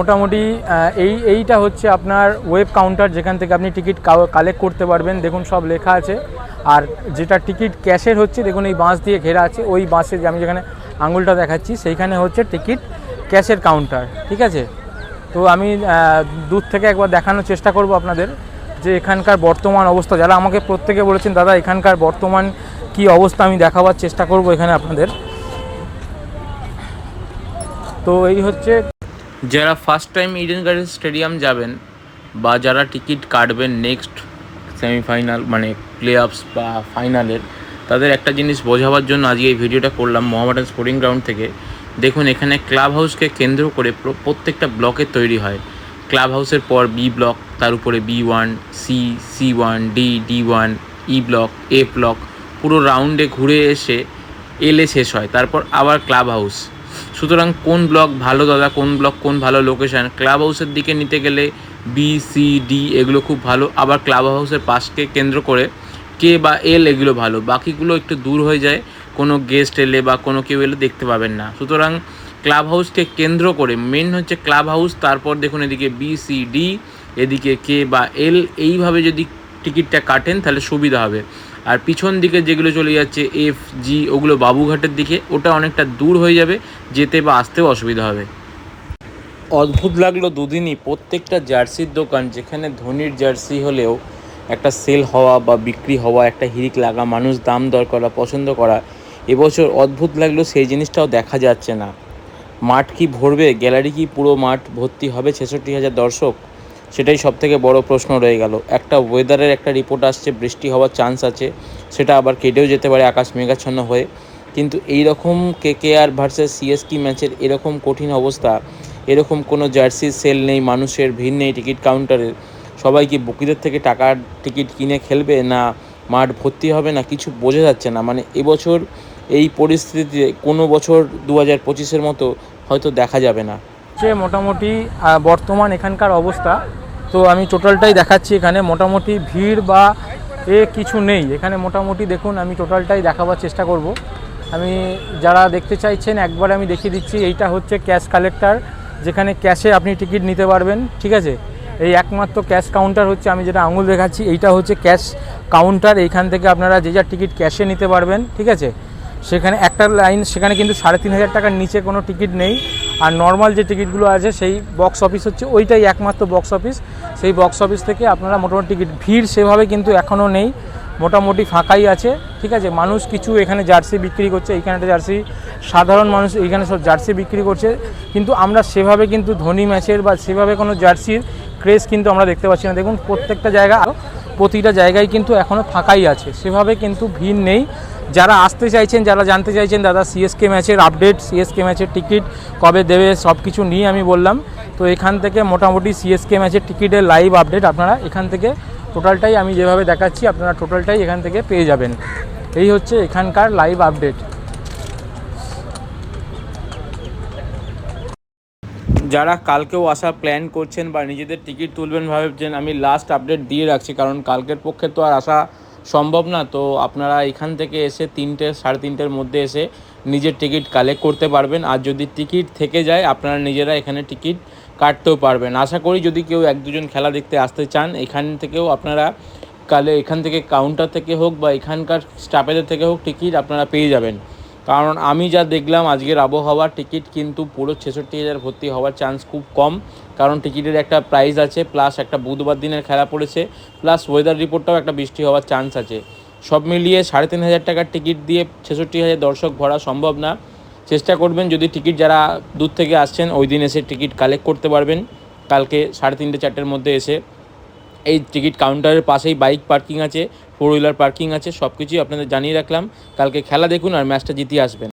মোটামুটি এইটা হচ্ছে আপনার ওয়েব কাউন্টার, যেখান থেকে আপনি টিকিট কালেক্ট করতে পারবেন। দেখুন সব লেখা আছে। আর যেটা টিকিট ক্যাশের হচ্ছে, দেখুন এই বাঁশ দিয়ে ঘেরা আছে, ওই বাঁশে যে আমি যেখানে আঙুলটা দেখাচ্ছি সেইখানে হচ্ছে টিকিট ক্যাশের কাউন্টার, ঠিক আছে। তো আমি দূর থেকে একবার দেখানোর চেষ্টা করব আপনাদের যে এখানকার বর্তমান অবস্থা। যারা আমাকে প্রত্যেকে বলেছেন দাদা এখানকার বর্তমান কি অবস্থা, আমি দেখাবার চেষ্টা করব এখানে আপনাদের। তো এই হচ্ছে, যারা first time Eden garden stadium যাবেন বা যারা টিকিট কাটবেন নেক্সট সেমিফাইনাল মানে প্লে অফস বা ফাইনালের, তাদের একটা জিনিস বোঝাবার জন্য আজকে এই ভিডিওটা করলাম মোহামেডান স্পোর্টিং গ্রাউন্ড থেকে। দেখুন এখানে ক্লাব হাউসকে কেন্দ্র করে প্রত্যেকটা ব্লকের তৈরি হয়। ক্লাব হাউসের পর বি ব্লক, তার উপরে B1, C1, D1, E block, এ ব্লক, পুরো রাউন্ডে ঘুরে এসে এলে শেষ হয়, তারপর আবার ক্লাব হাউস। সুতরাং কোন ব্লক ভালো দাদা, কোন ব্লক কোন ভালো লোকেশান, ক্লাব হাউসের দিকে নিতে গেলে B, C, D এগুলো খুব ভালো, আবার ক্লাব হাউসের পাশকে কেন্দ্র করে K বা L এগুলো ভালো, বাকিগুলো একটু দূর হয়ে যায়, কোনো গেস্ট এলে বা কোনো কেউ এলে দেখতে পাবেন না। সুতরাং ক্লাব হাউসকে কেন্দ্র করে মেন হচ্ছে ক্লাব হাউস, তারপর দেখুন এদিকে B, C, D, এদিকে K বা L, এইভাবে যদি টিকিটটা কাটেন তাহলে সুবিধা হবে। আর পিছন দিকে যেগুলো চলে যাচ্ছে F, G ওগুলো বাবুঘাটের দিকে, ওটা অনেকটা দূর হয়ে যাবে, যেতে বা আসতেও অসুবিধা হবে। অদ্ভুত লাগলো দুদিনই প্রত্যেকটা জার্সির দোকান, যেখানে ধোনির জার্সি হলেও একটা সেল হওয়া বা বিক্রি হওয়া, একটা হিড়িক লাগা, মানুষ দাম দর করা, পছন্দ করা, এবছর অদ্ভুত লাগলো সেই জিনিসটাও দেখা যাচ্ছে না। মাঠ কি ভরবে, গ্যালারি কি পুরো মাঠ ভর্তি হবে 66,000 দর্শক, সেটাই সবথেকে বড় প্রশ্ন রয়ে গেল। একটা ওয়েদারের একটা রিপোর্ট আসছে, বৃষ্টি হওয়ার চান্স আছে, সেটা আবার কেটেও যেতে পারে আকাশ মেঘাচ্ছন্ন হয়ে। কিন্তু এই রকম KKR ভার্সেস CSK ম্যাচের এরকম কঠিন অবস্থা, এরকম কোনো জার্সির সেল নেই, মানুষের ভিড় নেই টিকিট কাউন্টারের, সবাই কি বুকিদের থেকে টাকার টিকিট কিনে খেলবে, না মাঠ ভর্তি হবে, না কিছু বোঝা যাচ্ছে না। মানে এবছর এই পরিস্থিতিতে কোনো বছর 2025-এর মতো হয়তো দেখা যাবে না। যে মোটামুটি বর্তমান এখানকার অবস্থা, তো আমি টোটালটাই দেখাচ্ছি। এখানে মোটামুটি ভিড় বা কিছু নেই এখানে। মোটামুটি দেখুন আমি টোটালটাই দেখাবার চেষ্টা করব। আমি যারা দেখতে চাইছেন একবার আমি দেখিয়ে দিচ্ছি। এইটা হচ্ছে ক্যাশ কালেক্টর, যেখানে ক্যাশে আপনি টিকিট নিতে পারবেন, ঠিক আছে। এই একমাত্র ক্যাশ কাউন্টার হচ্ছে, আমি যেটা আঙুল দেখাচ্ছি এইটা হচ্ছে ক্যাশ কাউন্টার। এইখান থেকে আপনারা যে যার টিকিট ক্যাশে নিতে পারবেন, ঠিক আছে। সেখানে একটা লাইন, সেখানে কিন্তু 3,500 টাকার নিচে কোনো টিকিট নেই। আর নর্মাল যে টিকিটগুলো আছে সেই বক্স অফিস হচ্ছে ওইটাই একমাত্র বক্স অফিস। সেই বক্স অফিস থেকে আপনারা মোটামুটি টিকিট, ভিড় সেভাবে কিন্তু এখনও নেই, মোটামুটি ফাঁকাই আছে, ঠিক আছে। মানুষ কিছু এখানে জার্সি বিক্রি করছে, এইখানে একটা জার্সি, সাধারণ মানুষ এইখানে সব জার্সি বিক্রি করছে, কিন্তু আমরা সেভাবে কিন্তু ধোনি ম্যাচের বা সেভাবে কোনো জার্সির ক্রেজ কিন্তু আমরা দেখতে পাচ্ছি না। দেখুন প্রতিটা জায়গায় কিন্তু এখনও ফাঁকাই আছে, সেভাবে কিন্তু ভিড় নেই। যারা আসতে চাইছেন, যারা জানতে চাইছেন দাদা CSK ম্যাচের আপডেট, CSK ম্যাচের টিকিট কবে দেবে, সব কিছু নিয়ে আমি বললাম। তো এখান থেকে মোটামুটি CSK ম্যাচের টিকিটের লাইভ আপডেট আপনারা এখান থেকে টোটালটাই আমি যেভাবে দেখাচ্ছি আপনারা টোটালটাই এখান থেকে পেয়ে যাবেন। এই হচ্ছে এখানকার লাইভ আপডেট। যারা কালকেও আসার প্ল্যান করছেন বা নিজেদের টিকিট তুলবেন ভাবছেন, আমি লাস্ট আপডেট দিয়ে রাখছি, কারণ কালকের পক্ষে তো আর আসা সম্ভব না। তো আপনারা এখান থেকে এসে 3টে 3:30-র মধ্যে এসে নিজের টিকিট কালেক্ট করতে পারবেন। আর যদি টিকিট থেকে যায় আপনারা নিজেরা এখানে টিকিট কাটতেও পারবেন। আশা করি যদি কেউ 1-2জন খেলা দেখতে আসতে চান, এখান থেকেও আপনারা এখান থেকে কাউন্টার থেকে হোক বা এখানকার স্টাফেদের থেকে হোক টিকিট আপনারা পেয়ে যাবেন। কারণ আমি যা দেখলাম আজকের আবহাওয়ার টিকিট কিন্তু পুরো 66,000 ভর্তি হওয়ার চান্স খুব কম, কারণ টিকিটের একটা প্রাইস আছে, প্লাস একটা বুধবার দিনের খেলা পড়েছে, প্লাস ওয়েদার রিপোর্টটাও একটা বৃষ্টি হওয়ার চান্স আছে। সব মিলিয়ে 3,500 টাকার টিকিট দিয়ে 66,000 দর্শক ভরা সম্ভব না। চেষ্টা করবেন যদি টিকিট, যারা দূর থেকে আসছেন ওই দিন এসে টিকিট কালেক্ট করতে পারবেন। কালকে 3:30-4টের মধ্যে এসে এই টিকিট কাউন্টারের পাশেই বাইক পার্কিং আছে, 4 হুইলার পার্কিং আছে, সব কিছুই আপনাদের জানিয়ে রাখলাম। কালকে খেলা দেখুন আর ম্যাচটা জিতিয়ে আসবেন।